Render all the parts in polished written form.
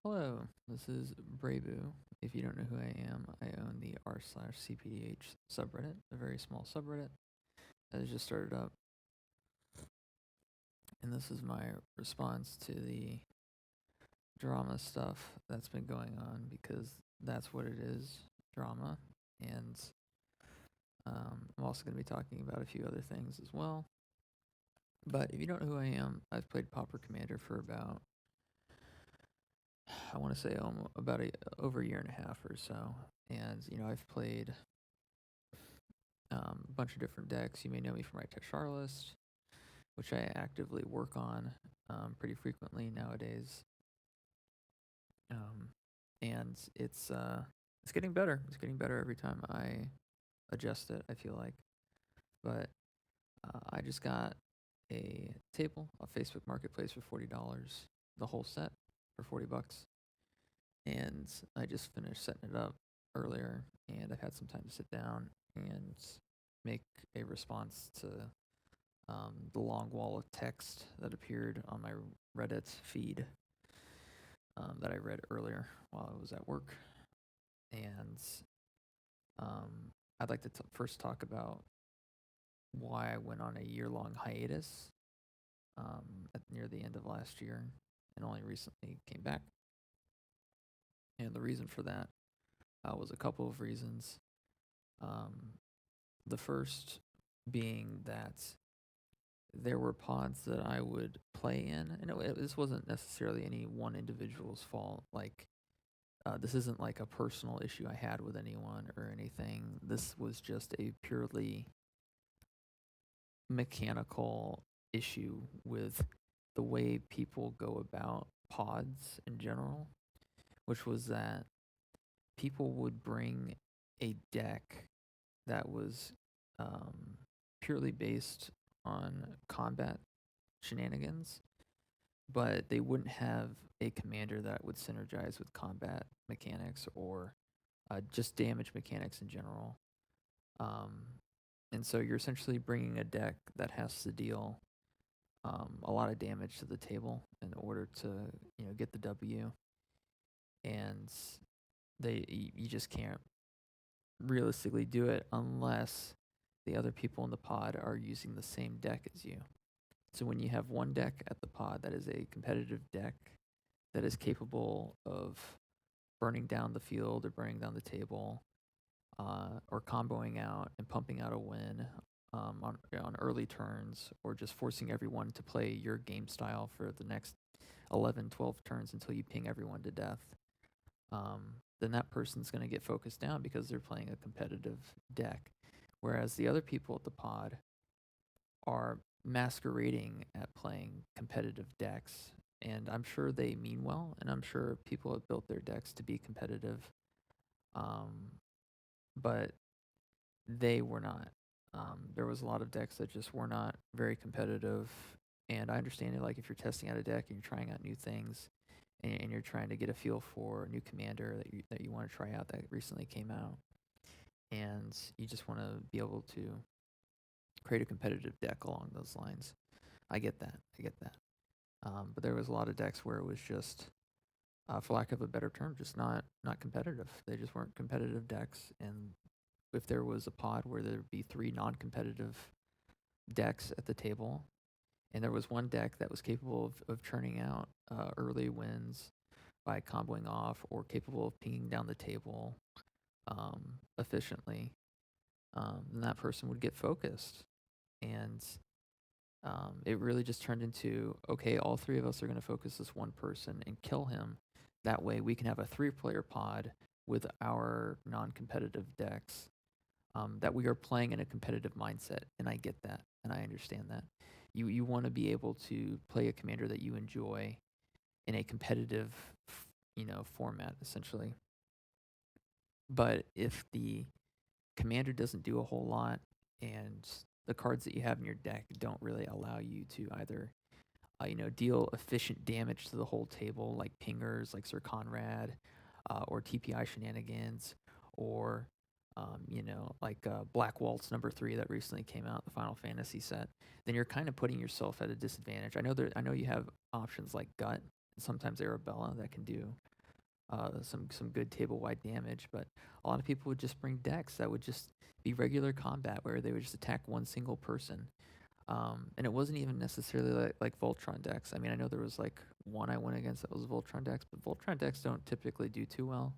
Hello, this is Brabu. If you don't know who I am, I own the r/cpdh subreddit, a very small subreddit that has just started up. And this is my response to the drama stuff that's been going on because that's what it is, drama. And I'm also going to be talking about a few other things as well. But if you don't know who I am, I've played Pauper Commander for about, I want to say about over a year and a half or so. And, I've played a bunch of different decks. You may know me from my Teshar list, which I actively work on pretty frequently nowadays. And it's getting better. It's getting better every time I adjust it, I feel like. But I just got a table, a Facebook Marketplace for $40, the whole set for $40. And I just finished setting it up earlier, and I've had some time to sit down and make a response to the long wall of text that appeared on my Reddit feed that I read earlier while I was at work. And I'd like to first talk about why I went on a year-long hiatus near the end of last year and only recently came back. And the reason for that was a couple of reasons. The first being that there were pods that I would play in, and this wasn't necessarily any one individual's fault. Like, this isn't like a personal issue I had with anyone or anything. This was just a purely mechanical issue with the way people go about pods in general, which was that people would bring a deck that was purely based on combat shenanigans, but they wouldn't have a commander that would synergize with combat mechanics or just damage mechanics in general. And so you're essentially bringing a deck that has to deal a lot of damage to the table in order to get the W, and you just can't realistically do it unless the other people in the pod are using the same deck as you. So when you have one deck at the pod that is a competitive deck that is capable of burning down the field or burning down the table, or comboing out and pumping out a win on early turns, or just forcing everyone to play your game style for the next 11, 12 turns until you ping everyone to death, then that person's going to get focused down because they're playing a competitive deck. Whereas the other people at the pod are masquerading at playing competitive decks. And I'm sure they mean well, and I'm sure people have built their decks to be competitive. But they were not. There was a lot of decks that just were not very competitive. And I understand it, like if you're testing out a deck and you're trying out new things, and you're trying to get a feel for a new commander that you want to try out that recently came out, and you just want to be able to create a competitive deck along those lines. I get that. But there was a lot of decks where it was just, for lack of a better term, just not competitive. They just weren't competitive decks. And if there was a pod where there'd be 3 non-competitive decks at the table, and there was one deck that was capable of churning out early wins by comboing off, or capable of pinging down the table efficiently, then that person would get focused. And it really just turned into, okay, all 3 of us are going to focus this one person and kill him. That way we can have a 3-player pod with our non-competitive decks, that we are playing in a competitive mindset. And I get that, and I understand that. You want to be able to play a commander that you enjoy in a competitive, format, essentially. But if the commander doesn't do a whole lot, and the cards that you have in your deck don't really allow you to either deal efficient damage to the whole table, like pingers, like Sir Conrad, or TPI shenanigans, or like Black Waltz #3 that recently came out, the Final Fantasy set, then you're kind of putting yourself at a disadvantage. I know you have options like Gut, and sometimes Arabella, that can do some good table wide damage. But a lot of people would just bring decks that would just be regular combat where they would just attack one single person. And it wasn't even necessarily like Voltron decks. I mean, I know there was like one I went against that was Voltron decks, but Voltron decks don't typically do too well,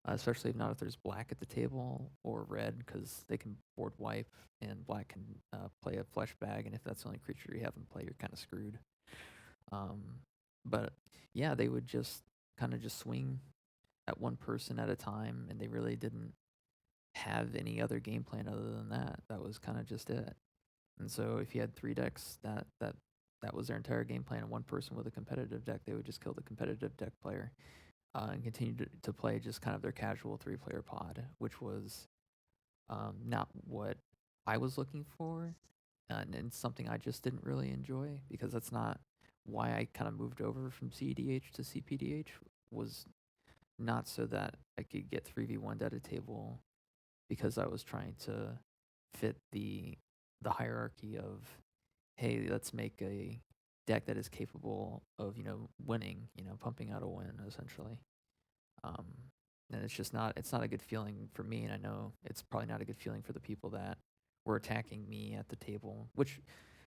especially if not if there's black at the table or red, because they can board wipe and black can play a flesh bag, and if that's the only creature you have in play, you're kind of screwed. Um, but yeah, they would just kind of just swing at one person at a time, and they really didn't have any other game plan other than that. That was kind of just it. And so if you had three decks, that was their entire game plan. And one person with a competitive deck, they would just kill the competitive deck player and continue to play just kind of their casual three-player pod, which was not what I was looking for, and something I just didn't really enjoy because that's not why I kind of moved over from CEDH to CPDH. Was not so that I could get 3v1 at a table because I was trying to fit the hierarchy of, hey, let's make a deck that is capable of, winning, pumping out a win essentially. Um, and it's not a good feeling for me, and I know it's probably not a good feeling for the people that were attacking me at the table. Which,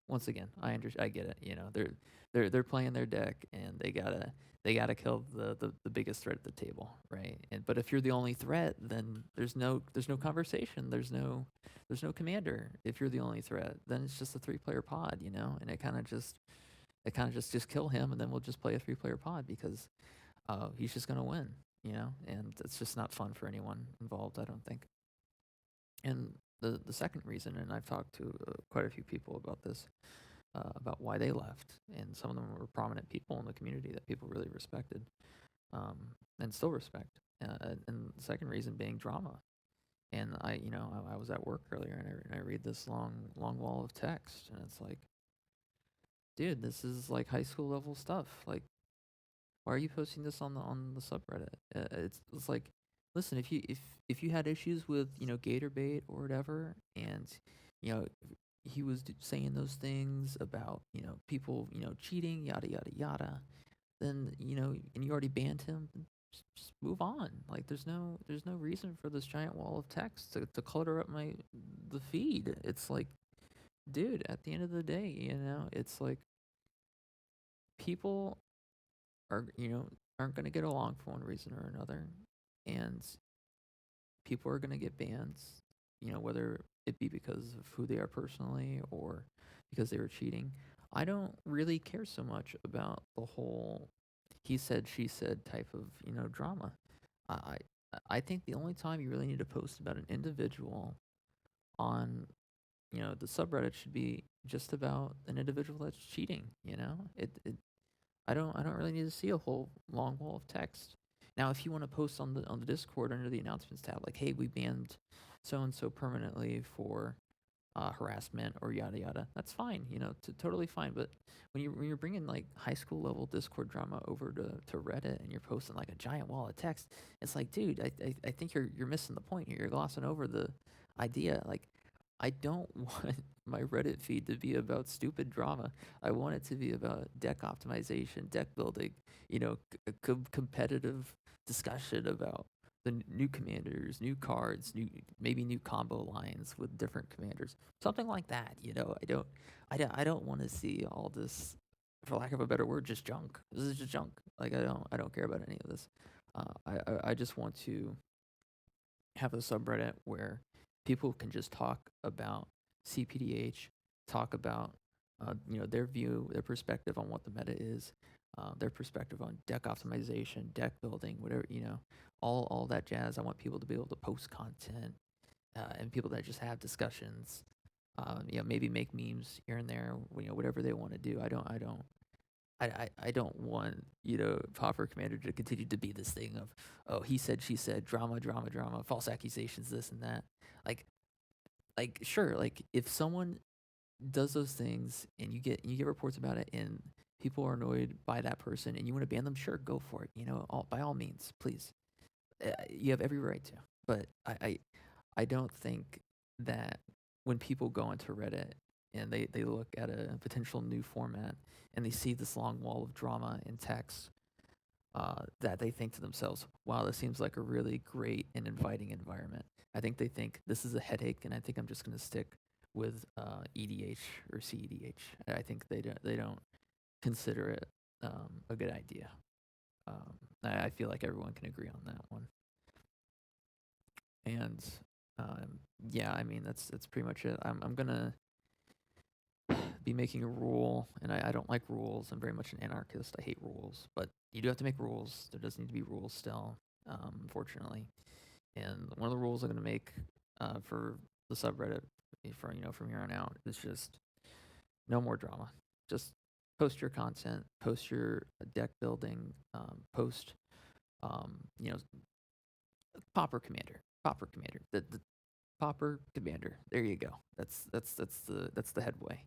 once again, I get it. They're playing their deck, and they gotta kill the biggest threat at the table, right? And but if you're the only threat, then there's no conversation. There's no commander. If you're the only threat, then it's just a 3-player pod, and it kind of just kill him, and then we'll just play a 3-player pod because he's just gonna win, and it's just not fun for anyone involved, I don't think. And the second reason, and I've talked to quite a few people about this, about why they left, and some of them were prominent people in the community that people really respected, um, and still respect. And the second reason being drama. And I was at work earlier, and I read this long wall of text, and it's like, dude, this is like high school level stuff. Like, why are you posting this on the subreddit? It's like, listen, if you had issues with gator bait or whatever, and you know he was saying those things about people cheating, yada yada yada, then and you already banned him, then just move on. Like, there's no reason for this giant wall of text to clutter up the feed. It's like, dude, at the end of the day, it's like people are aren't going to get along for one reason or another, and people are going to get bans, whether it be because of who they are personally or because they were cheating. I don't really care so much about the whole he said she said type of drama. I i think the only time you really need to post about an individual on the subreddit should be just about an individual that's cheating. I don't really need to see a whole long wall of text. Now, if you want to post on the Discord under the announcements tab, like, hey, we banned so and so permanently for harassment or yada yada, that's fine. Totally fine. But when you're bringing like high school level Discord drama over to Reddit and you're posting like a giant wall of text, it's like, dude, I think you're missing the point here. You're glossing over the idea. Like, I don't want my Reddit feed to be about stupid drama. I want it to be about deck optimization, deck building, competitive discussion about the new commanders, new cards, maybe new combo lines with different commanders, something like that. I don't want to see all this, for lack of a better word, just junk. This is just junk. Like, I don't care about any of this. I just want to have a subreddit where people can just talk about CPDH, talk about their view, their perspective on what the meta is, their perspective on deck optimization, deck building, whatever, all that jazz. I want people to be able to post content, and people that just have discussions. Maybe make memes here and there. Whatever they want to do. I don't want Pauper Commander to continue to be this thing of, oh, he said, she said, drama, drama, drama, false accusations, this and that. Like sure, like, if someone does those things and you get reports about it and people are annoyed by that person and you want to ban them, sure, go for it. By all means, please. You have every right to. But I don't think that when people go into Reddit and they look at a potential new format and they see this long wall of drama and text, that they think to themselves, wow, this seems like a really great and inviting environment. I think they think this is a headache, and I think I'm just going to stick with EDH or CEDH. I think they don't consider it a good idea. I feel like everyone can agree on that one. And yeah, I mean that's pretty much it. I'm gonna be making a rule, and I don't like rules. I'm very much an anarchist. I hate rules, but you do have to make rules. There does need to be rules still, unfortunately. And one of the rules I'm going to make for the subreddit for from here on out is just no more drama. Just post your content, post your deck building, post um, you know Pauper Commander, the Pauper Commander. There you go. That's the headway.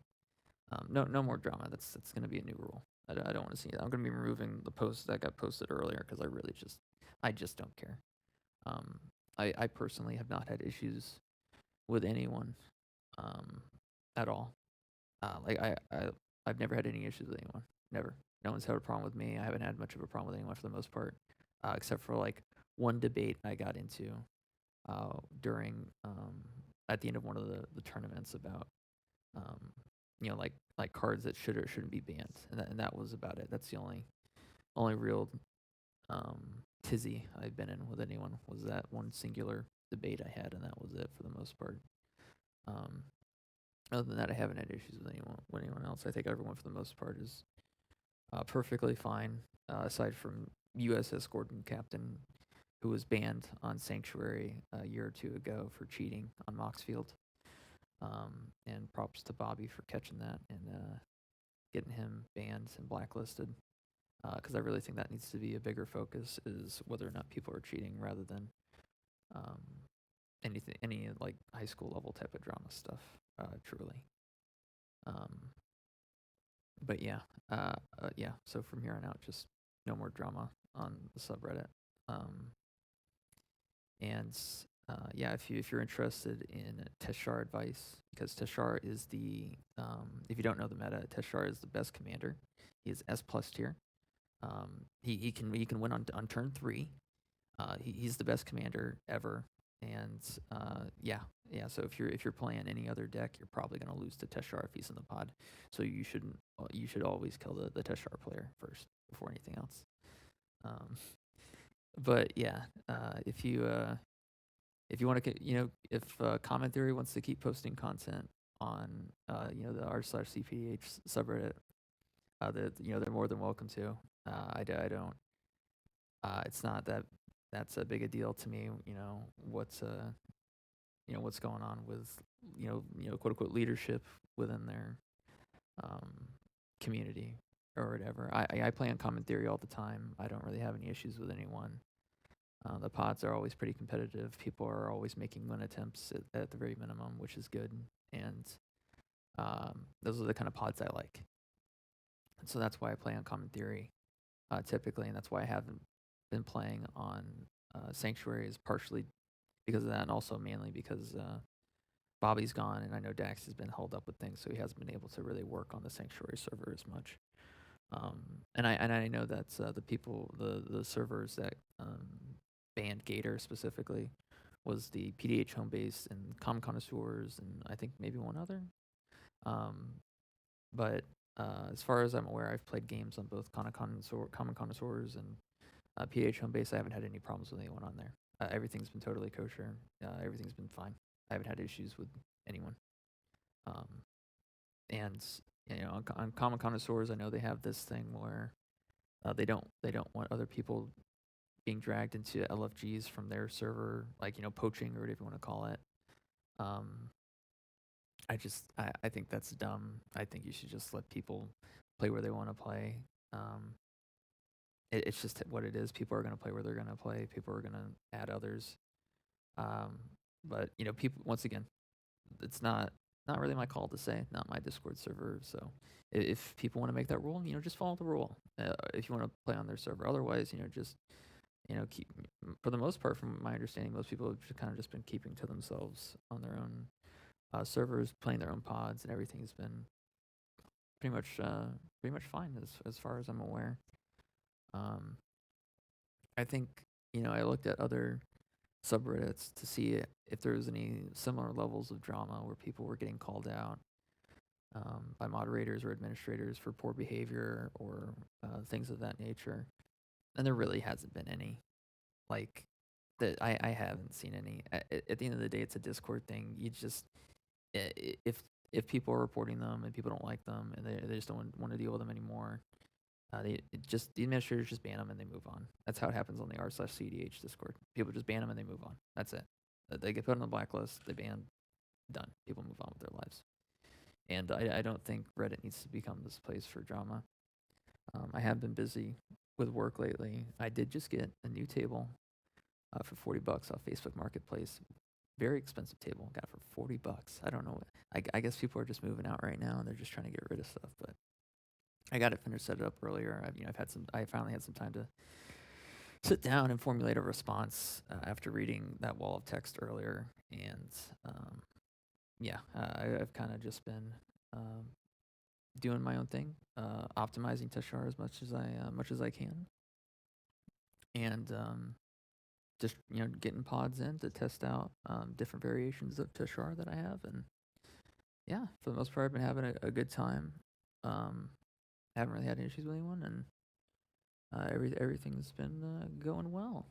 No more drama. That's going to be a new rule. I don't want to see it. I'm going to be removing the post that got posted earlier because I just don't care. Um, I personally have not had issues with anyone um, at all. I've never had any issues with anyone. Never. No one's had a problem with me. I haven't had much of a problem with anyone for the most part, except for like one debate I got into during at the end of one of the tournaments about um, like cards that should or shouldn't be banned, and that was about it. That's the only real um, tizzy I've been in with anyone was that one singular debate I had, and that was it for the most part. Um, Other than that, I haven't had issues with anyone else. I think everyone, for the most part, is perfectly fine, aside from USS Gordon Captain, who was banned on Sanctuary a year or two ago for cheating on Moxfield. And props to Bobby for catching that and getting him banned and blacklisted. Because I really think that needs to be a bigger focus, is whether or not people are cheating rather than um, any like high school level type of drama stuff. Truly. Um, but yeah. So from here on out, just no more drama on the subreddit. Um, and yeah, if you're interested in Teshar advice, because Teshar is if you don't know the meta, Teshar is the best commander. He is S plus tier. He can win on turn 3. He's the best commander ever, and yeah. So if you're playing any other deck, you're probably gonna lose to Teshar if he's in the pod. So you should always kill the Teshar player first before anything else. Um, but yeah, if you want to if Comment Theory wants to keep posting content on the r/cph subreddit, they're more than welcome to. I don't. It's not that's a big a deal to me. What's going on with quote unquote leadership within their um, community or whatever. I play on Common Theory all the time. I don't really have any issues with anyone. The pods are always pretty competitive. People are always making win attempts at the very minimum, which is good. And those are the kind of pods I like. And so that's why I play on Common Theory typically, and that's why I haven't been playing on Sanctuary, is partially because of that, and also mainly because Bobby's gone, and I know Dax has been held up with things, so he hasn't been able to really work on the Sanctuary server as much. And I know that the servers that banned Gator specifically was the PDH home base and Common Connoisseurs, and I think maybe one other. But as far as I'm aware, I've played games on both Common Connoisseurs and PDH home base. I haven't had any problems with anyone on there. Everything's been totally kosher. Everything's been fine. I haven't had issues with anyone. Um, and on Common Connoisseurs, I know they have this thing where they don't want other people being dragged into LFGs from their server, like poaching or whatever you want to call it. Um, I think that's dumb. I think you should just let people play where they want to play. Um, it's just what it is. People are going to play where they're going to play. People are going to add others. Um, but people, once again, it's not really my call to say. Not my Discord server. So if people want to make that rule, just follow the rule. If you want to play on their server, otherwise, just keep. For the most part, from my understanding, most people have kind of just been keeping to themselves on their own servers, playing their own pods, and everything's been pretty much fine as far as I'm aware. Um, I think, I looked at other subreddits to see if there was any similar levels of drama where people were getting called out by moderators or administrators for poor behavior or things of that nature. And there really hasn't been any. Like, that I haven't seen any. At the end of the day, it's a Discord thing. You just if people are reporting them and people don't like them and they just don't want to deal with them anymore, the administrators just ban them and they move on. That's how it happens on the r/cdh Discord. People just ban them and they move on. That's it. They get put on the blacklist. They ban. Done. People move on with their lives. And I don't think Reddit needs to become this place for drama. I have been busy with work lately. I did just get a new table for $40 off Facebook Marketplace. Very expensive table. Got it for $40. I don't know. I guess people are just moving out right now and they're just trying to get rid of stuff. But I got it finished, set it up earlier. I finally had some time to sit down and formulate a response after reading that wall of text earlier. And I've kind of just been doing my own thing, optimizing Teshar as much as I can, and just getting pods in to test out different variations of Teshar that I have, and yeah, for the most part, I've been having a good time. Haven't really had any issues with anyone, and everything's been going well.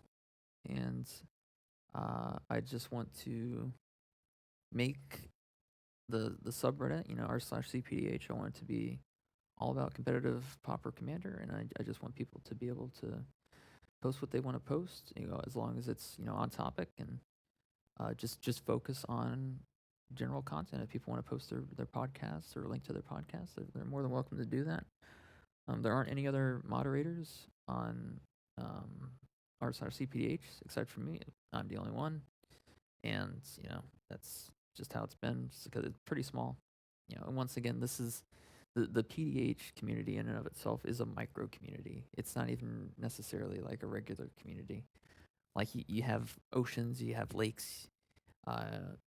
And I just want to make the subreddit, r/cpdh. I want it to be all about competitive Pauper Commander, and I just want people to be able to post what they want to post, as long as it's on topic, and just focus on general content. If people want to post their podcasts or link to their podcasts, they're more than welcome to do that. There aren't any other moderators on r/cpdh except for me. I'm the only one, and that's just how it's been, just because it's pretty small. And once again, this is the PDH community in and of itself is a micro community. It's not even necessarily like a regular community. Like you have oceans, you have lakes,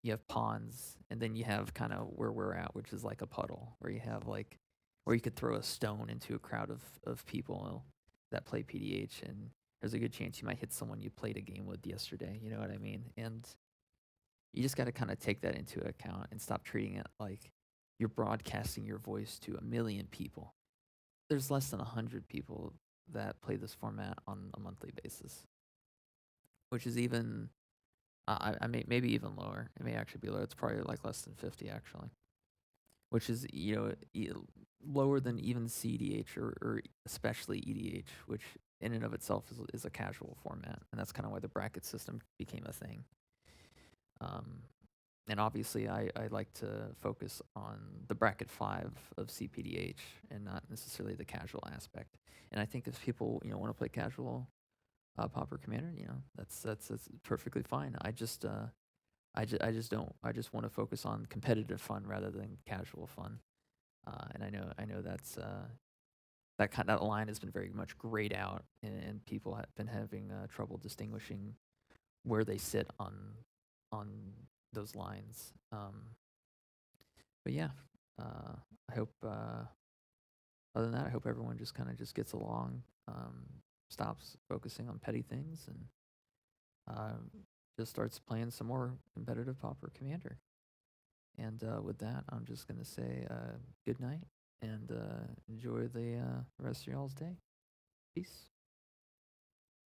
you have ponds, and then you have kind of where we're at, which is like a puddle, where you have like where you could throw a stone into a crowd of people that play PDH, and there's a good chance you might hit someone you played a game with yesterday. You know what I mean? And you just got to kind of take that into account and stop treating it like you're broadcasting your voice to a million people. There's less than 100 people that play this format on a monthly basis, which is even, I may maybe even lower. It may actually be lower. It's probably like less than 50 actually, which is lower than even CDH or especially EDH, which in and of itself is a casual format, and that's kind of why the bracket system became a thing. And obviously, I like to focus on the bracket 5 of CPDH and not necessarily the casual aspect. And I think if people want to play casual Pauper Commander, that's perfectly fine. I just don't. I just want to focus on competitive fun rather than casual fun. And I know that's that line has been very much grayed out, and people have been having trouble distinguishing where they sit on those lines. But yeah, I hope. Other than that, I hope everyone just kind of just gets along, stops focusing on petty things, and just starts playing some more competitive Pauper Commander. And with that, I'm just gonna say good night and enjoy the rest of y'all's day. Peace.